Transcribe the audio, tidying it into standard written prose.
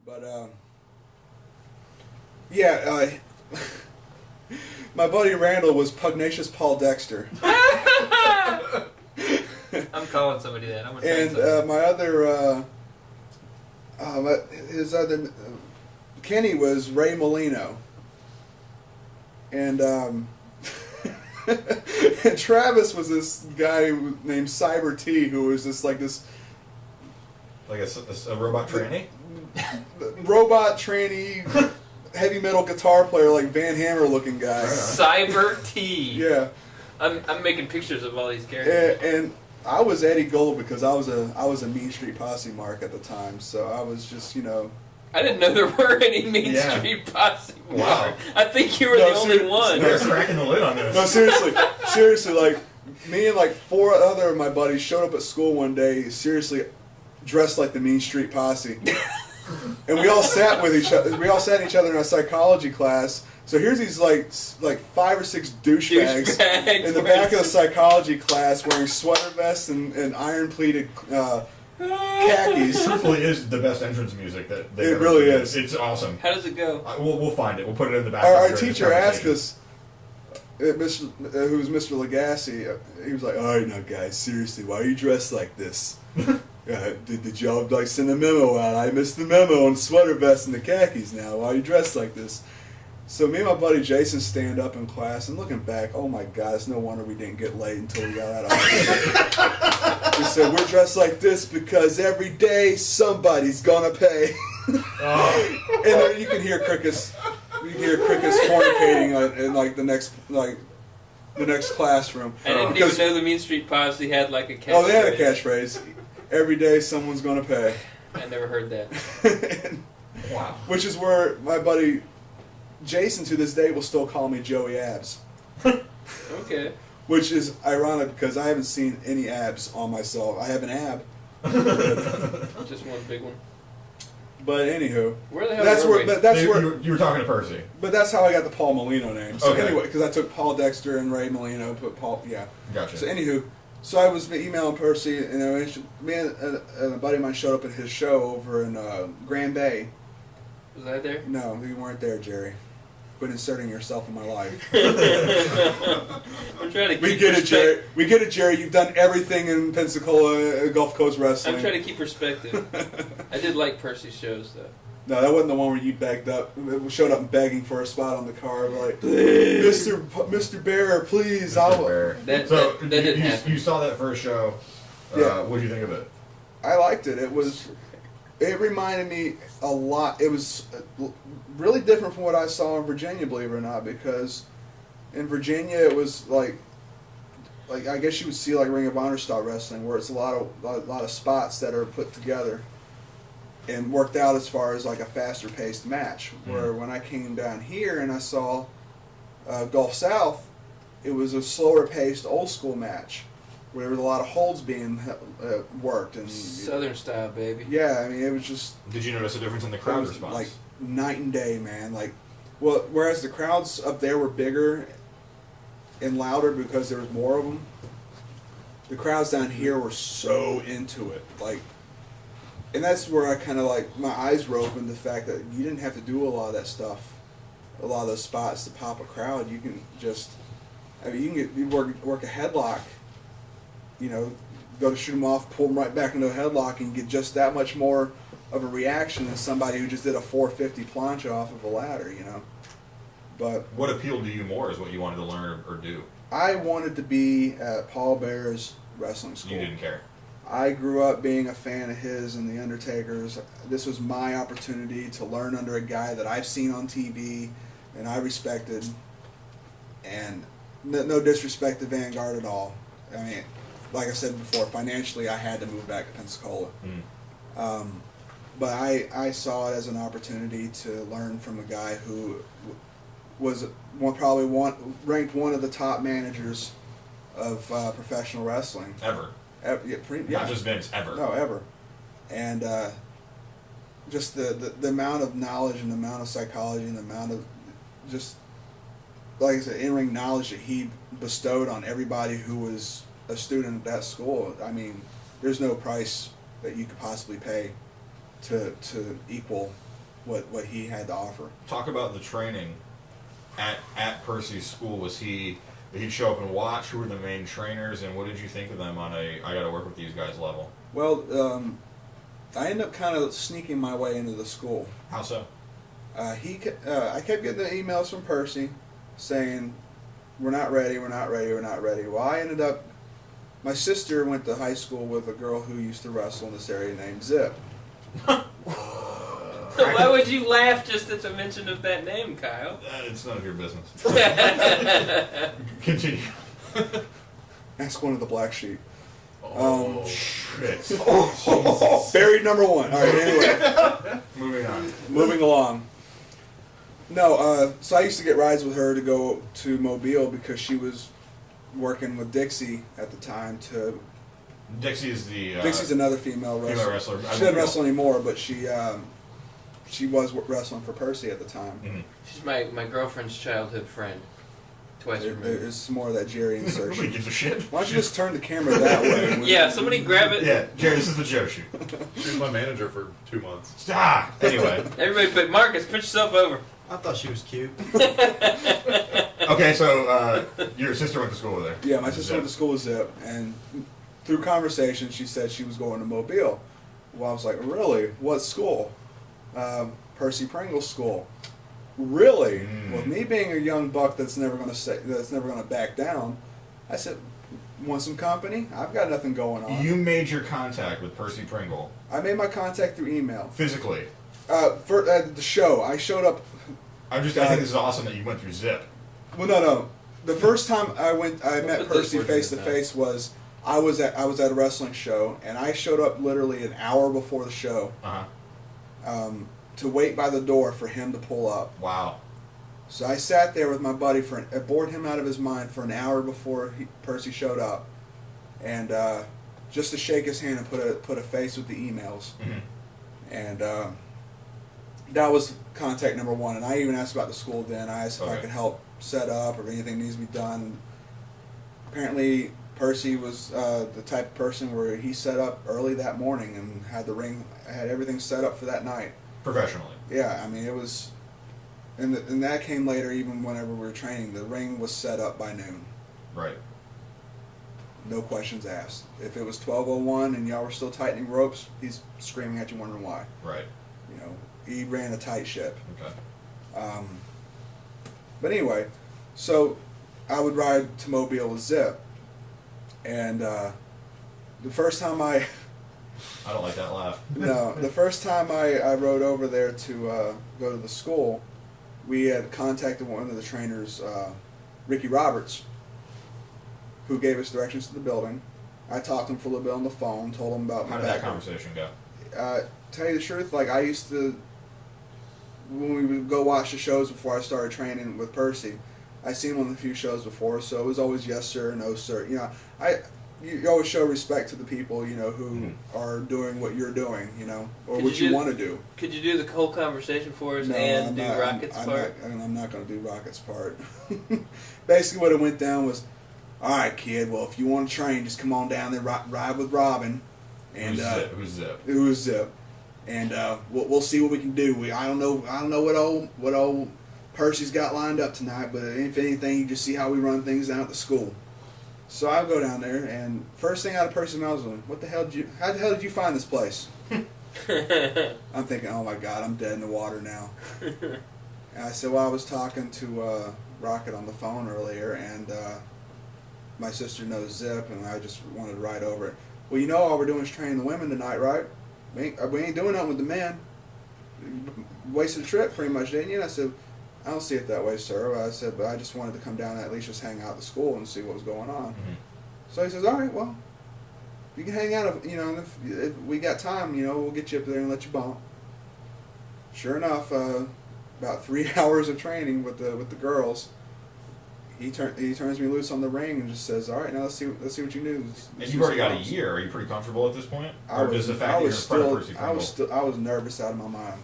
But yeah, my buddy Randall was Pugnacious Paul Dexter. I'm calling somebody that. I'm gonna find And somebody. my other, his other, Kenny was Ray Molino. And, and Travis was this guy named Cyber T, who was just like this... Like a robot tranny? robot tranny, heavy metal guitar player, like Van Hammer looking guy. Cyber T. Yeah. I'm making pictures of all these characters. And I was Eddie Gold because I was a Mean Street Posse mark at the time, so I was just, you know... I didn't know there were any Mean Yeah. Street Posse. Wow. I think you were No, the only ser- one. They're cracking the lid on this. No, seriously, like, me and like 4 other of my buddies showed up at school one day, seriously, dressed like the Mean Street Posse. And we all sat with each other. We all sat in each other in our psychology class. So here's these like 5 or 6 douchebags in the back of the psychology class wearing sweater vests and iron pleated khakis. Truthfully, is the best entrance music that they've It ever really produced. is. It's awesome. How does it go? We'll find it. We'll put it in the back. Our teacher asked us, who was Mr. Legassi, he was like, "All right, now guys, seriously, why are you dressed like this? Did y'all like send a memo out? I missed the memo on the sweater vest and the khakis. Now, why are you dressed like this?" So me and my buddy Jason stand up in class, and looking back, oh my God, it's no wonder we didn't get laid until we got out of high school. We said, we're dressed like this because every day somebody's gonna pay. And then you can hear crickets fornicating in like the next classroom. I didn't even know the Mean Street Posse had like a catchphrase. Oh, they had a catchphrase. Every day someone's gonna pay. I never heard that. Wow. Which is where my buddy Jason to this day will still call me Joey Abs. Okay. Which is ironic because I haven't seen any abs on myself. I have an ab. Just one big one. But anywho, Where the hell were we? You were talking to Percy. But that's how I got the Paul Molino name. So Okay. anyway, because I took Paul Dexter and Ray Molino, put Paul, yeah. Gotcha. So anywho, so I was emailing Percy, and me and a buddy of mine showed up at his show over in Grand Bay. Was I there? No, you weren't there, Jerry. Quit inserting yourself in my life. I'm trying to keep We get it, perspec- Jerry. We get it, Jerry. You've done everything in Pensacola Gulf Coast wrestling. I'm trying to keep perspective. I did like Percy's shows though. No, that wasn't the one where you begged up, showed up begging for a spot on the card, like, Mr. Bear, please, That didn't happen. You saw that first show. Yeah. What did you think of it? I liked it. It reminded me a lot. It was really different from what I saw in Virginia, believe it or not, because in Virginia it was like I guess you would see like Ring of Honor style wrestling, where it's a lot of spots that are put together and worked out as far as like a faster paced match. Where when I came down here and I saw Gulf South, it was a slower paced old school match where there was a lot of holds being worked and Southern style, baby. yeah, I mean it was just. Did you notice a difference in the It crowd was response? like night and day, man. Like, well, whereas the crowds up there were bigger and louder because there was more of them, the crowds down here were so into it. Like, and that's where I kind of like my eyes were open to the fact that you didn't have to do a lot of that stuff, a lot of those spots to pop a crowd. You can just, I mean, you work a headlock, you know, go to shoot them off, pull them right back into a headlock, and get just that much more of a reaction than somebody who just did a 450 plancha off of a ladder, you know. But what appealed to you more is what you wanted to learn or do? I wanted to be at Paul Bear's wrestling school. You didn't care. I grew up being a fan of his and The Undertaker's. This was my opportunity to learn under a guy that I've seen on TV and I respected. And no disrespect to Vanguard at all. I mean, like I said before, financially I had to move back to Pensacola. But I saw it as an opportunity to learn from a guy who was ranked one of the top managers of professional wrestling. Ever. Yeah. Not just Vince, ever. No, ever. And just the amount of knowledge and the amount of psychology and the amount of just, like I said, in-ring knowledge that he bestowed on everybody who was a student at that school. I mean, there's no price that you could possibly pay to equal what he had to offer. Talk about the training at Percy's school. Did he show up and watch? Who were the main trainers, and what did you think of them on I got to work with these guys level? Well, I ended up kind of sneaking my way into the school. How so? I kept getting the emails from Percy saying, we're not ready, we're not ready, we're not ready. Well, I ended up, my sister went to high school with a girl who used to wrestle in this area named Zip. Why would you laugh just at the mention of that name, Kyle? It's none of your business. Continue. Ask one of the black sheep. Oh, shit. Buried number one. All right, anyway. Moving along. No, so I used to get rides with her to go to Mobile because she was working with Dixie at the time to... Dixie's another female wrestler. Female wrestler. She doesn't wrestle anymore, but she was wrestling for Percy at the time. Mm-hmm. She's my girlfriend's childhood friend. Twice removed. There's some more of that Jerry insertion. Nobody gives a shit. Why don't you just turn the camera that way? Yeah, somebody grab it. Yeah, Jerry, this is the Joe shoot. She was my manager for 2 months. Anyway. Everybody but Marcus, put yourself over. I thought she was cute. Okay, so your sister went to school with her. Yeah, my sister went to school with Zip, and through conversation, she said she was going to Mobile. Well, I was like, really? What school? Percy Pringle's school. Really? With me being a young buck that's never going to back down, I said, want some company? I've got nothing going on. You made your contact with Percy Pringle. I made my contact through email. Physically. For the show, I showed up. I think this is awesome that you went through Zip. Well, no. The first time I met Percy face to face was I was at a wrestling show, and I showed up literally an hour before the show. To wait by the door for him to pull up. Wow. So I sat there with my buddy I bored him out of his mind for an hour before Percy showed up, and just to shake his hand and put a face with the emails, and that was contact number one. And I even asked about the school then. I asked if I could help set up or anything needs to be done. Apparently, Percy was the type of person where he set up early that morning and had everything set up for that night. Professionally. Yeah, I mean, it was, and that came later. Even whenever we were training, the ring was set up by noon. Right. No questions asked. If it was 12:01 and y'all were still tightening ropes, he's screaming at you, wondering why. Right. You know, he ran a tight ship. Okay. But anyway, so I would ride to Mobile with Zip, and the first time I don't like that laugh. No, the first time I rode over there to go to the school, we had contacted one of the trainers, Ricky Roberts, who gave us directions to the building. I talked to him for a little bit on the phone, told him about How did that conversation go? Tell you the truth, like I used to, when we would go watch the shows before I started training with Percy, I seen him on a few shows before, so it was always yes sir, no sir. You know, you always show respect to the people, you know, who are doing what you're doing, you know, or what you want to do. Could you do the whole conversation for us and do Rocket's part? I'm not going to do Rocket's part. Basically, what it went down was, all right, kid. Well, if you want to train, just come on down there, ride with Robin. And Who's Zip? Who's Zip? And we'll see what we can do. I don't know what old Percy's got lined up tonight, but if anything, you just see how we run things down at the school. So I'll go down there, and first thing out of Percy's mouth was, how the hell did you find this place? I'm thinking, oh my God, I'm dead in the water now. And I said, well, I was talking to Rocket on the phone earlier, and my sister knows Zip, and I just wanted to ride over it. Well, you know all we're doing is training the women tonight, right? We ain't doing nothing with the men. Wasted a trip, pretty much, didn't you? And I said, I don't see it that way, sir. I said, but I just wanted to come down and at least just hang out at the school and see what was going on. So he says, all right, well, you can hang out, if we got time, we'll get you up there and let you bump. Sure enough, about 3 hours of training with the girls, he turns me loose on the ring and just says, all right, now let's see what you do. And you've already got a year. Are you pretty comfortable at this point? Or does the fact that you're in front of Percy Pringle? I was nervous out of my mind.